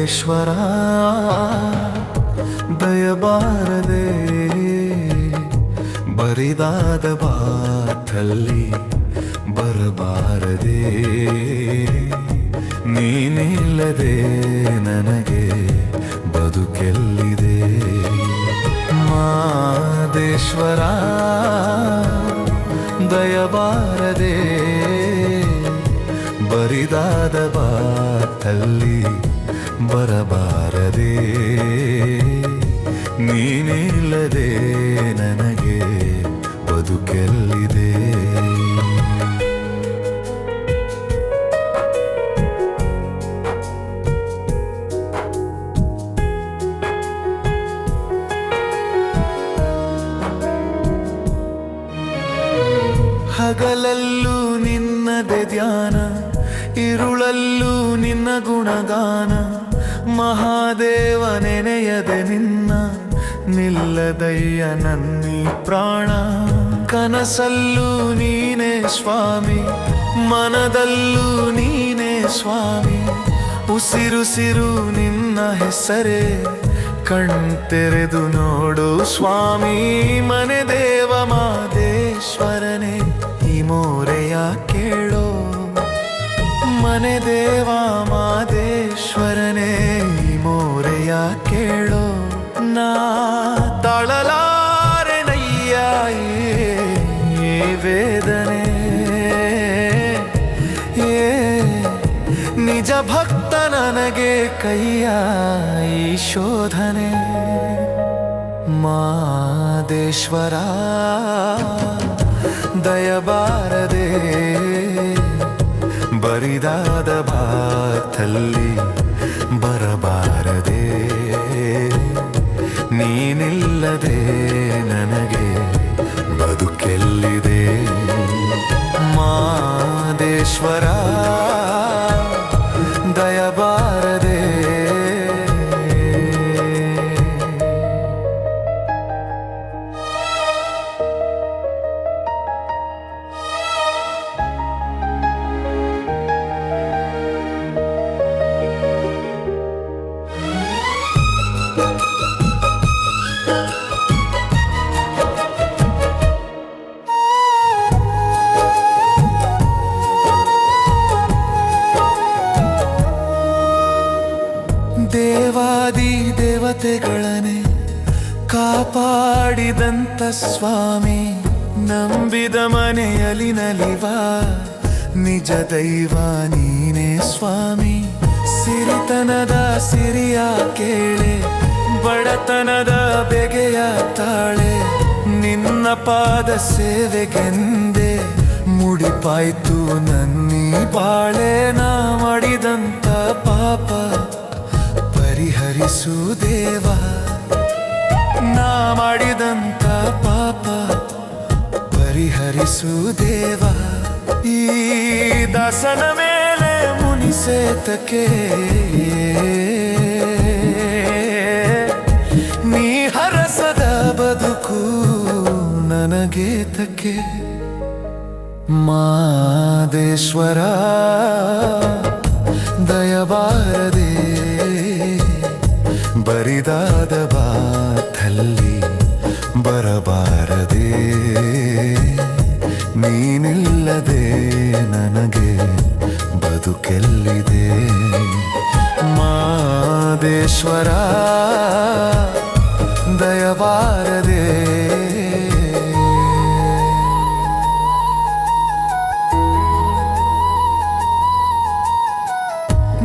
ಮಾದೇಶ್ವರ ದಯಬಾರದೆ ಬರಿದಾದ ಬಾತಲ್ಲಿ ಬರಬಾರದೆ ನೀನಿಲ್ಲದೆ ನನಗೆ ಬದುಕೆಲ್ಲಿದೆ ಮಾದೇಶ್ವರ ದಯಬಾರದೆ ಬರಿದಾದ ಬಾತಲ್ಲಿ ಬರಬಾರದೆ ನೀನಿಲ್ಲದೆ ನನಗೆ ಬದುಕೆಲ್ಲಿದೆ ಹಗಲಲ್ಲೂ ನಿನ್ನದೆ ಧ್ಯಾನ ಇರುಳಲ್ಲೂ ನಿನ್ನ ಗುಣಗಾನ ಮಹಾದೇವ ನೆನೆಯದೆ ನಿನ್ನ ನಿಲ್ಲದಯ್ಯ ನನ್ನಿ ಪ್ರಾಣ ಕನಸಲ್ಲೂ ನೀನೇ ಸ್ವಾಮಿ ಮನದಲ್ಲೂ ನೀನೇ ಸ್ವಾಮಿ ಉಸಿರುಸಿರು ನಿನ್ನ ಹೆಸರೇ ಕಣ್ತೆರೆದು ನೋಡು ಸ್ವಾಮಿ ಮನೆ ದೇವ ಮಾದೇಶ್ವರನೇ ಈ ಮೋರೆಯ ಕೇಳೋ ಮನೆ ದೇವ ಮಾದೇಶ್ವರನೇ ಈ ಮೋರೆಯ ಕೇಳೋ ನಾ ತಾಳಲಾರೆನಯ್ಯ ಈ ವೇದನೆ ನಿಜ ಭಕ್ತ ನನಗೆ ಕೈಯ ಈ ಶೋಧನೆ ಮಾದೇಶ್ವರ ದಯಬಾರದೆ ಬರಿದಾದ ಬಾತಲ್ಲಿ ಬರಬಾರದೆ ನೀನಿಲ್ಲದೆ ನನಗೆ ಬದುಕೆಲ್ಲಿದೆ ಮಾದೇಶ್ವರ ದಯಬಾರದೆ ದೇವಾದಿ ದೇವತೆಗಳನೆ ಕಾಪಾಡಿದಂತ ಸ್ವಾಮಿ ನಂಬಿದ ಮನೆಯಲ್ಲಿ ನಲಿವ ನಿಜ ದೈವ ನೀನೇ ಸ್ವಾಮಿ ಸಿರಿತನದ ಸಿರಿಯ ಕೇಳೆ ಬಡತನದ ಬೆಗೆಯ ತಾಳೆ ನಿನ್ನ ಪಾದ ಸೇವೆಗೆಂದೆ ಮುಡಿಪಾಯ್ತು ನನ್ನಿ ಬಾಳೆ ನಾ ಮಾಡಿದಂತ ಪಾಪ ಪರಿಹರಿಸು ದೇವ ನಾ ಮಾಡಿದಂತ ಪಾಪ ಪರಿಹರಿಸು ದೇವ ಈ ದಾಸನ ಮೇಲೆ ಮುನಿಸೇತಕ್ಕೆ ನೀ ಹರಸದ ಬದುಕು ನನಗೇತಕ್ಕೆ ಮಾದೇಶ್ವರ ದಯಬಾರದೆ ಬರಿದಾದ ಬಾತಲ್ಲಿ ಬರಬಾರದೆ ನೀನಿಲ್ಲದೆ ನನಗೆ ಬದುಕೆಲ್ಲಿದೆ ಮಾದೇಶ್ವರ ದಯಬಾರದೆ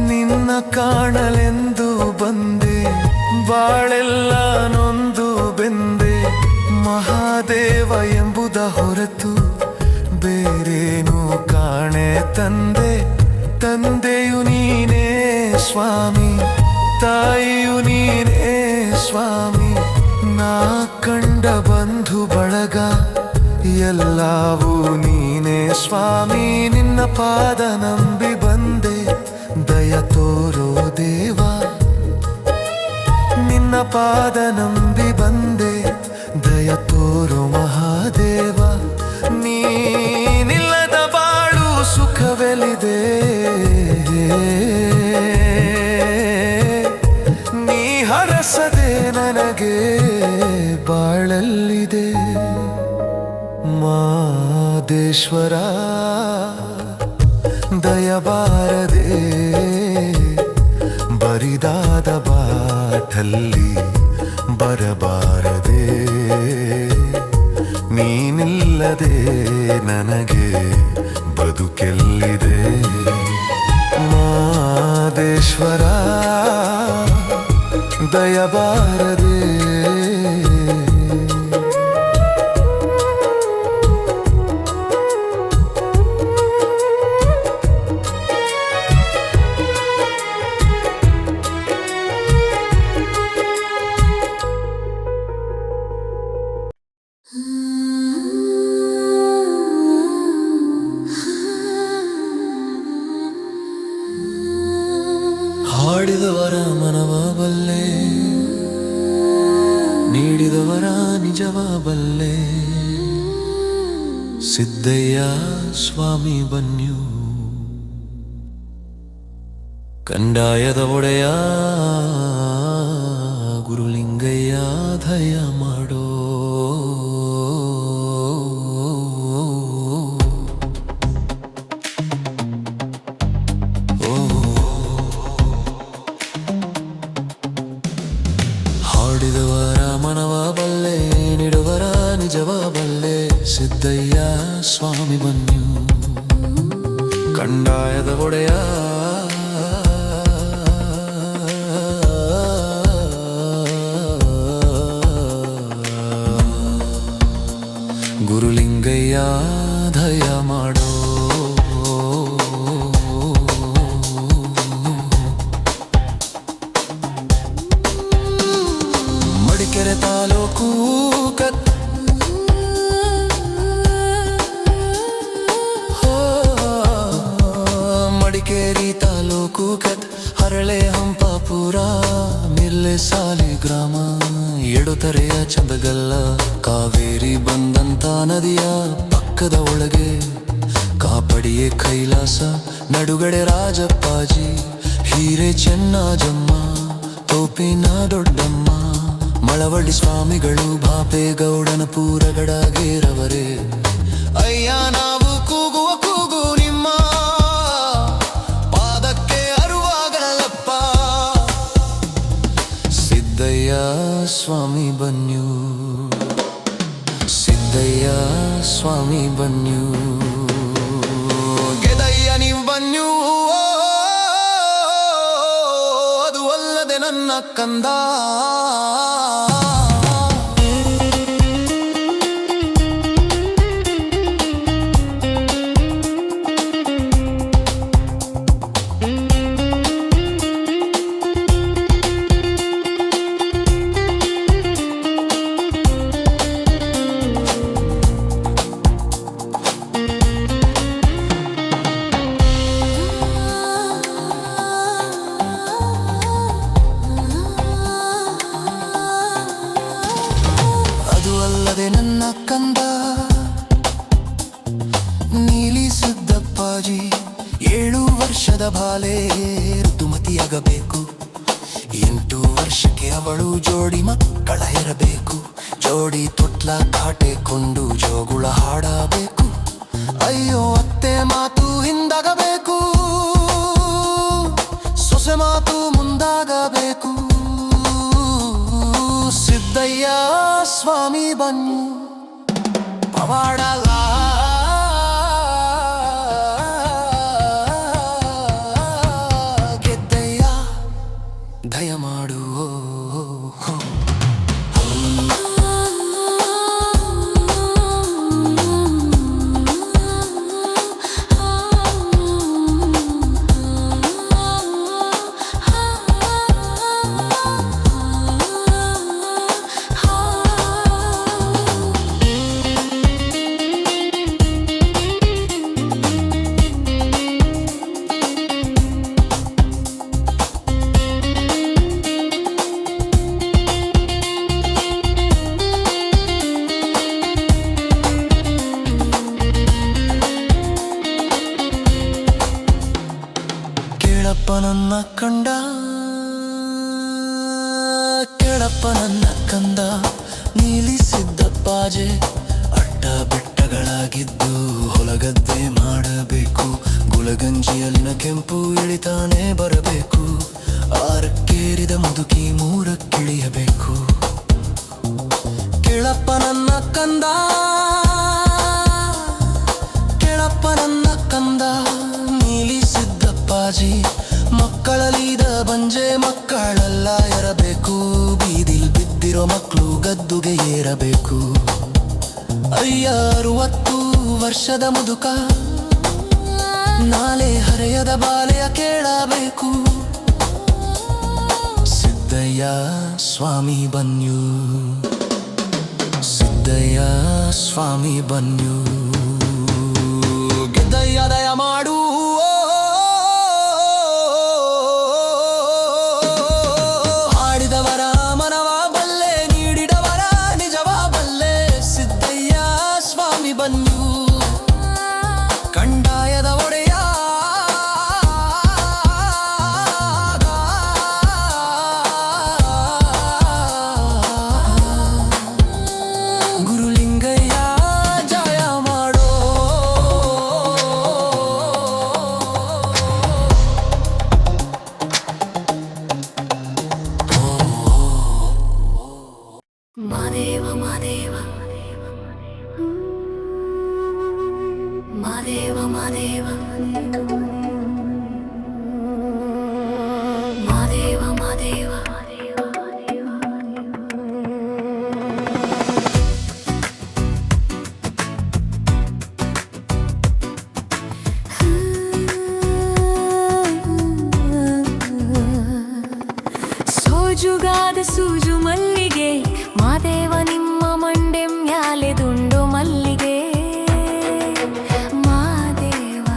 ನಿನ್ನ ಕಾಣಲೆಂದು ಬಂದೆ ಬಾಳೆಲ್ಲ ನೊಂದು ಬೆಂದೆ ಮಹಾದೇವ ಎಂಬುದ ಹೊರತು ಬೇರೇನು ಕಾಣೆ ತಂದೆ ತಂದೆಯು ನೀನೇ ಸ್ವಾಮಿ ತಾಯಿಯು ನೀನೇ ಸ್ವಾಮಿ ನಾ ಕಂಡ ಬಂಧು ಬಳಗ ಎಲ್ಲವೂ ನೀನೇ ಸ್ವಾಮಿ ನಿನ್ನ ಪಾದ ನಂಬಿ ಬಂದೆ ದಯ ತೋರೋ ದೇವ ನಿನ್ನ ಪಾದ ನಂಬಿ ಬಂದೆ ದಯ ತೋರೋ ಮಹಾದೇವ ನೀನಿಲ್ಲದ ಬಾಳು ಸುಖವೆಲಿದೆ ಮಹಾದೇಶ್ವರ ದಯಬಾರದೆ ಬರಿದಾದ ಬಾಟಲ್ಲಿ ಬರಬಾರದೆ ನೀನಿಲ್ಲದೆ ನನಗೆ ಬದುಕೆಲ್ಲಿದೆ ಮಹಾದೇಶ್ವರ ದಯಬಾರದೆ ಹಾಡಿದವರ ಮನವ ಬಲ್ಲೆ ನೀಡಿದವರ ನಿಜವ ಬಲ್ಲೆ ಸಿದ್ದಯ್ಯ ಸ್ವಾಮಿ ಬನ್ಯು ಕಂದಾಯದ ಒಡೆಯ ಗುರುಲಿಂಗಯ್ಯ ದಯ ಮಾಡೋ ಹಾಡಿದವರ ಮನವ ಬಲ್ಲೆ ನೀಡುವರ ನಿಜವ ಬಲ್ಲೆ ಸಿದ್ದಯ್ಯ ಸ್ವಾಮಿ ಬನ್ಯು ಕಂದಾಯದ ಒಡೆಯ ಗುರುಲಿಂಗಯ್ಯ ದಯ ಮಾಡೋ ಮಡಿಕೆರೆ ತಾಲೂಕು ಮಡಿಕೇರಿ ತಾಲೂಕು ಕತ್ ಹರಳೆ ಹಂಪಾಪುರ ಮಿಲ್ಲೆ ಸಾಲಿಗ್ರಾಮ ಎಡುತರೆಯ ಚಂದಗಲ್ಲ ಕಾವೇರಿ ಬಂದಂತ ನದಿಯ ಪಕ್ಕದ ಒಳಗೆ ಕಾಪಡಿಯೇ ಕೈಲಾಸ ನಡುಗಡೆ ರಾಜಪ್ಪಾಜಿ ಹೀರೆ ಚೆನ್ನಜಮ್ಮ ತೋಪಿನ ದೊಡ್ಡಮ್ಮ ಮಳವಳ್ಳಿ ಸ್ವಾಮಿಗಳು ಬಾಪೇಗೌಡನ ಪೂರಗಡಗೇರವರೇ ಅಯ್ಯ ನಾವು ಕೂಗುವ ಕೂಗು ನಿಮ್ಮ ಪಾದಕ್ಕೆ ಅರುವಾಗಲಪ್ಪ ಸಿದ್ದಯ್ಯ ಸ್ವಾಮಿ ಬನ್ಯು ಸಿದ್ದಯ್ಯ ಸ್ವಾಮಿ ಬನ್ಯು ಗೆದಯ್ಯ ನೀವು ಬನ್ಯು ಅದು ಅಲ್ಲದೆ ನನ್ನ ಕಂದ ಅಲ್ಲದೆ ನನ್ನ ಕಂದ ನೀಲಿ ಸಿದ್ದಪ್ಪಾಜಿ 7 ವರ್ಷದ ಬಾಲೆ ಋತುಮತಿಯಾಗಬೇಕು 8 ವರ್ಷಕ್ಕೆ ಅವಳು ಜೋಡಿ ಮಕ್ಕಳ ಇರಬೇಕು ಜೋಡಿ ತೊಟ್ಲ ಕಾಟೆಕೊಂಡು ಜೋಗುಳ ಹಾಡಬೇಕು ಅಯ್ಯೋ ಅತ್ತೆ ಮಾತು ಹಿಂದಾಗಬೇಕು ಸೊಸೆ ಮಾತು ಮುಂದಾಗಬೇಕು ಸಿದ್ದಯ್ಯ ಸ್ವಾಮಿ ಬನ್ನಿ ಪವಾಡಲ ಗೆದ್ದಯ್ಯ ದಯ ಮಾಡು ಕೇಳಪ್ಪ ನನ್ನ ಕಂಡ ಕೇಳಪ್ಪ ನನ್ನ ಕಂದ ನೀಲಿ ಸಿದ್ದಪ್ಪಾಜೆ ಅಡ್ಡ ಬೆಟ್ಟಗಳಾಗಿದ್ದು ಹೊಲಗದ್ದೆ ಮಾಡಬೇಕು, ಗುಲಗಂಜಿಯಲ್ಲಿನ ಕೆಂಪು ಇಳಿತಾನೆ ಬರಬೇಕು. ಆರಕ್ಕೇರಿದ ಮುದುಕಿ ಮೂರಕ್ಕಿಳಿಯಬೇಕು. ಕೇಳಪ್ಪ ನನ್ನ ಕಂದ, ಕೇಳಪ್ಪ ನನ್ನ ಕಂದ, ನೀಲಿ ಸಿದ್ದಪ್ಪಾಜಿ. ಮಕ್ಕಳಲ್ಲಿದ ಬಂಜೆ ಮಕ್ಕಳೆಲ್ಲ ಇರಬೇಕು, ಬೀದಿಲ್ ಬಿದ್ದಿರೋ ಮಕ್ಕಳು ಗದ್ದುಗೆ ಏರಬೇಕು. ಅಯ್ಯ 60 ವರ್ಷದ ಮುದುಕ, ನಾಳೆ ಹರೆಯದ ಬಾಲೆಯ ಕೇಳಬೇಕು. ಸಿದ್ದಯ್ಯ ಸ್ವಾಮಿ ಬನ್ಯು, ಸಿದ್ದಯ್ಯ ಸ್ವಾಮಿ ಬನ್ಯು. ಗೆದ್ದಯ್ಯ ದಯ ಮಾಡು, ಆಡಿದವರ ಮನವ ಬಲ್ಲೆ, ನೀಡಿದವರ ನಿಜವ ಬಲ್ಲೆ. ಸಿದ್ದಯ್ಯ ಸ್ವಾಮಿ ಬನ್ಯು, ಕಂದಾಯದ ಒಡೆಯ, ಗುರುಲಿಂಗಯ್ಯ ಜಯ ಮಾಡೋ. ಮಾದೇವ ಮಾದೇವ ಮಾದೇವ ಮಾದೇವ ಮಾದೇವ ಮಾದೇವ ಸೋಜುಗಾದ ಸೂಜು ಮಲ್ಲಿಗೆ, ಮಾದೇವ ನಿಮ್ಮ ಮಂಡೆ ಮ್ಯಾಲೆ ದುಂಡು ಮಲ್ಲಿಗೆ. ಮಾದೇವ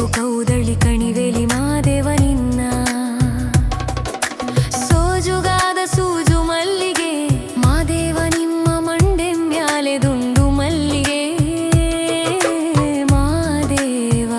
ಚೆಂಗು ಕೌದಳಿ ಕಣಿವೆಲಿ ಮಾದೇವ ನಿನ್ನ ಸೋಜುಗಾದ ಸೂಜು ಮಲ್ಲಿಗೆ ಮಾದೇವ ನಿಮ್ಮ ಮಂಡೆ ಮ್ಯಾಲೆ ದುಂಡು ಮಲ್ಲಿಗೆ ಮಾದೇವ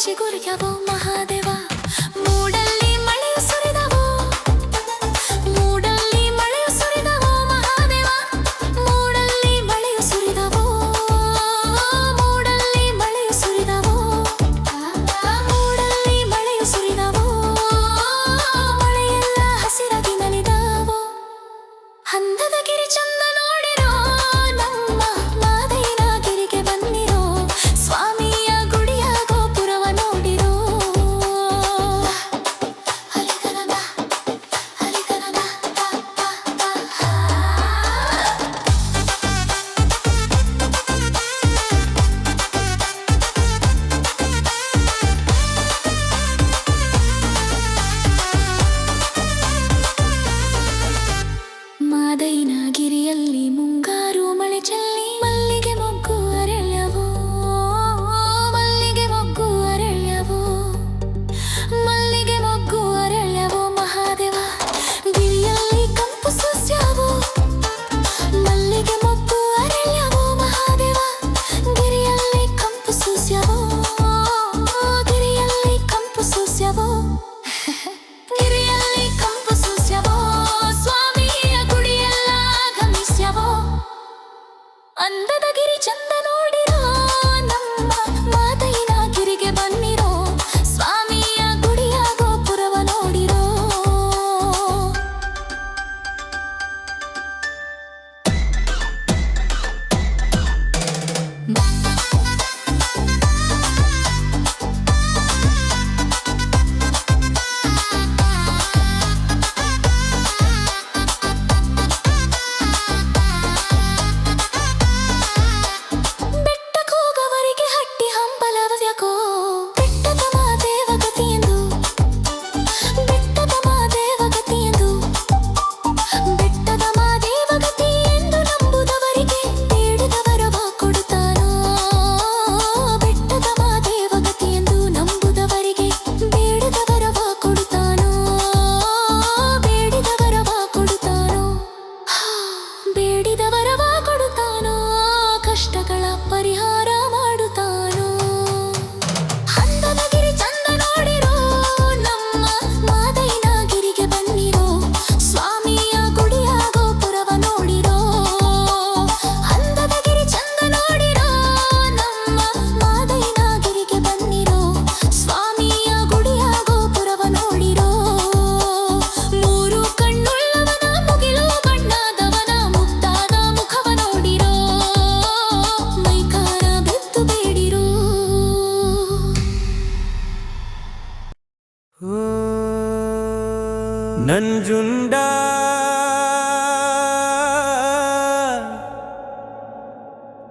ಚಿಗುರ್ಯವೋ ಮಹಾದೇವ ಮೂಡಲ್ಲಿ ಮಳೆಯು ಸುರಿದವೋ ಮೂಡಲ್ಲಿ ಮಳೆಯು ಸುರಿದವೋ ಮಹಾದೇವ ಮೂಡಲ್ಲಿ ಮಳೆಯು ಸುರಿದವೋ ಮೂಡಲ್ಲಿ ಮಳೆಯು ಸುರಿದವೋ ಮೂಡಲ್ಲಿ ಮಳೆಯು ಸುರಿದವೋ ಮಳೆಯೆಲ್ಲ ಹಸಿರಾಗಿ ನಲಿದವೋ ಹಂದದ ಗಿರಿ ಚಂದ ನೋಡಿರೋ ನಮ್ಮ ಮಾದೈನ ಗಿರಿಗೆ ಬನ್ನಿರೋ ಸ್ವಾಮಿಯ ಗುಡಿಯ ಗೋಪುರವ ನೋಡಿರೋ ಹಲಿಗನನ ಹಲಿಗನನ ಮಾದೈನ ಗಿರಿಯಲ್ಲಿ ಮುಂಗಾರು ಮಳೆ ಚೆಲ್ಲಿ ಮಲ್ಲಿಗೆ ಮೊಗ್ಗು ಅರಳ್ಯವೋ ಮಲ್ಲಿಗೆ ಮೊಗ್ಗು ಅರಳ್ಯವೋ ಮಲ್ಲಿಗೆ ಮೊಗ್ಗು ಅರಳ್ಯವೋ ಮಹಾದೇವ ಗಿರಿಯಲ್ಲಿ ಕಂಪು ಸಸ್ಯವೋ ಮಲ್ಲಿಗೆ ಮೊಗ್ಗು ಅರಳ್ಯವೋ ಮಹಾದೇವ ಗಿರಿಯಲ್ಲಿ ಕಂಪು ಸಸ್ಯವೋ ಗಿರಿಯಲ್ಲಿ ಕಂಪು ಸಸ್ಯವೋ ಗಿರಿಯಲ್ಲಿ ಕಂಪು ಸಸ್ಯವೋ ಸ್ವಾಮಿಯ ಗುಡಿಯೆಲ್ಲ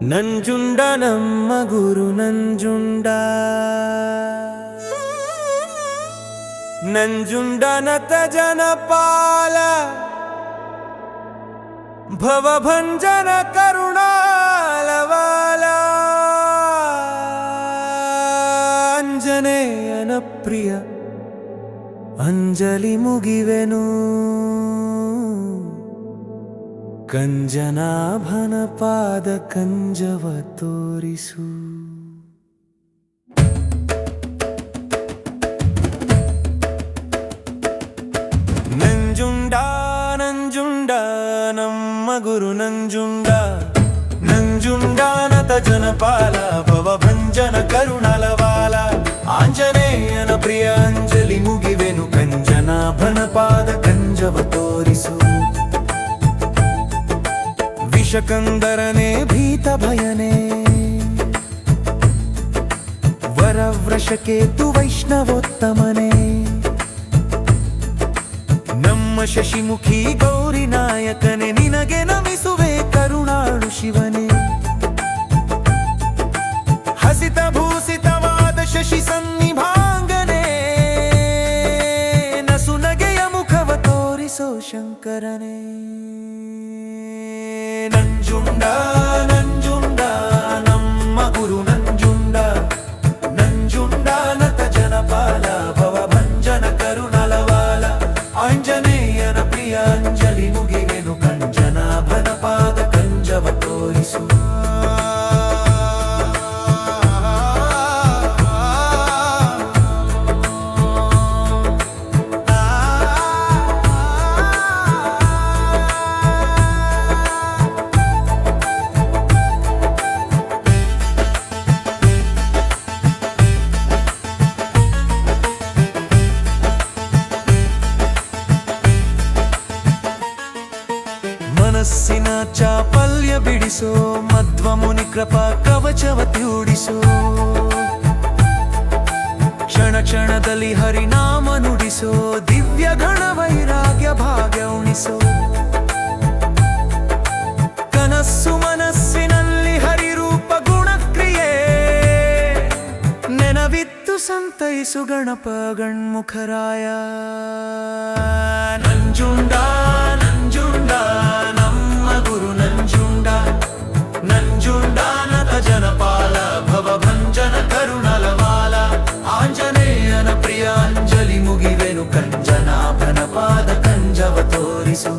ನಂಜುಂಡ ನಮ್ಮ ಗುರು ನಂಜುಂಡ ನಂಜುಂಡನತ ಜನಪಾಲ ಭವಭಂಜನ ಕರುಣಾಲವಾಲ ಆಂಜನೇಯನ ಪ್ರಿಯ ಅಂಜಲಿ ಮುಗಿವೆನು ಕಂಜನಾಭನ ಪಾದ ಕಂಜವ ತೋರಿಸು ನಂಜುಂಡ ನಂಜುಂಡ ನಮ್ಮ ಗುರು ನಂಜುಂಡ ನಂಜುಂಡನತ ಜನಪಾಲ ಭವಭಂಜನ ಕರುಣಾಲವಾಲ ಆಂಜನೇಯನ ಪ್ರಿಯ ಅಂಜಲಿ ಮುಗಿವೆನು ಕಂಜನಾಭನ ಪಾದ ಕಂಜವ ತೋರಿಸು ವಿಷಕಂದರನೇ ಭೀತ ಭಯನೇ ವರವೃಷಕೇತು ವೈಷ್ಣವೋತ್ತಮನೇ ನಮ್ಮ ಶಶಿಮುಖಿ ಗೌರಿ ನಾಯಕನೇ ನಿನಗೆ ನಮಿಸುವೆ ಕರುಣಾಳು ಶಿವನೇ ಹಸಿತ ಭೂಸಿತವಾದ ಶಶಿ ಸನ್ನಿಭಾಂಗನೇ ನಸುನಗೆಯ ಮುಖವ ತೋರಿಸೋ ಶಂಕರನೇ ನಂಜುಂಡ ನಂಜುಂಡ ನಮ್ಮ ಗುರು ನಂಜುಂಡ ನಂಜುಂಡನತ ಜನಪಾಲ ಭವಭಂಜನ ಕರುಣಾಲವಾಲ ಆಂಜನೇಯನ ಪ್ರಿಯ ಅಂಜಲಿ ಮುಗಿವೆನು ಕಂಜನಾಭನ ಪಾದ ಕಂಜವ ತೋರಿಸು ಮನಸ್ಸಿನ ಚಾಪಲ್ಯ ಬಿಡಿಸೋ ಮಧ್ವ ಮುನಿ ಕೃಪಾ ಕವಚವ ತ್ಯೂಡಿಸೋ ಕ್ಷಣ ಕ್ಷಣದಲ್ಲಿ ಹರಿನಾಮ ನುಡಿಸೋ ದಿವ್ಯ ಗಣ ವೈರಾಗ್ಯ ಭಾಗ್ಯ ಉಣಿಸೋ ಕನಸ್ಸು ಮನಸ್ಸಿನಲ್ಲಿ ಹರಿರೂಪ ಗುಣಕ್ರಿಯೆ ನೆನವಿತ್ತು ಸಂತೈಸು ಗಣಪ ಗಣ್ಮುಖರಾಯ ನಂಜುಂಡ ನಂಜುಂಡ ನಮ್ಮ ಗುರು ನಂಜುಂಡ ನಂಜುಂಡನತ ಜನಪಾಲ ಭವಭಂಜನ ಕರುಣಾಲವಾಲ ಆಂಜನೇಯನ ಪ್ರಿಯ ಅಂಜಲಿ ಮುಗಿವೆನು ಕಂಜನಾಭನ ಪಾದ ಕಂಜವ ತೋರಿಸು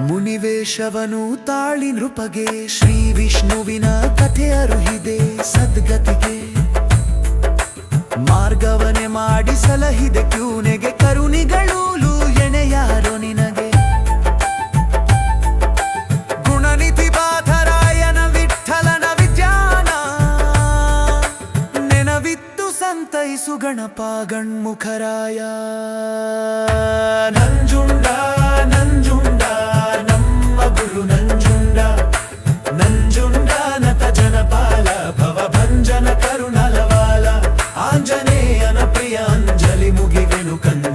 ಮುನಿವೇಶವನು ತಾಳಿ ನೃಪಗೆ ಶ್ರೀ ವಿಷ್ಣುವಿನ ಕಥೆ ಅರುಹಿದೆ ಸದ್ಗತಿಗೆ ಮಾರ್ಗವನೆ ಮಾಡಿ ಸಲಹಿದೆ ಕ್ಯೂನೆಗೆ ಕರುಣಿಗಳೂಲು ಎಣೆಯಾರೋ ನಿನಗೆ ಗುಣನಿಧಿ ಬಾಧರಾಯನ ವಿಠಲನ ವಿಜ್ಞಾನ ನೆನವಿತ್ತು ಸಂತೈಸು ಗಣಪ ಗಣ್ಮುಖರಾಯ ನಂಜುಂಡ ನಂಜುಂಡ ನಮ್ಮ ಗುರು ನಂಜುಂಡ ನಂಜುಂಡನತ ಜನಪಾಲ ಭವಭಂಜನ ಕರುಣಾಲವಾಲ ಆಂಜನೇಯನ ಪ್ರಿಯ ಅಂಜಲಿ ಮುಗಿವೆನು ಕಂದ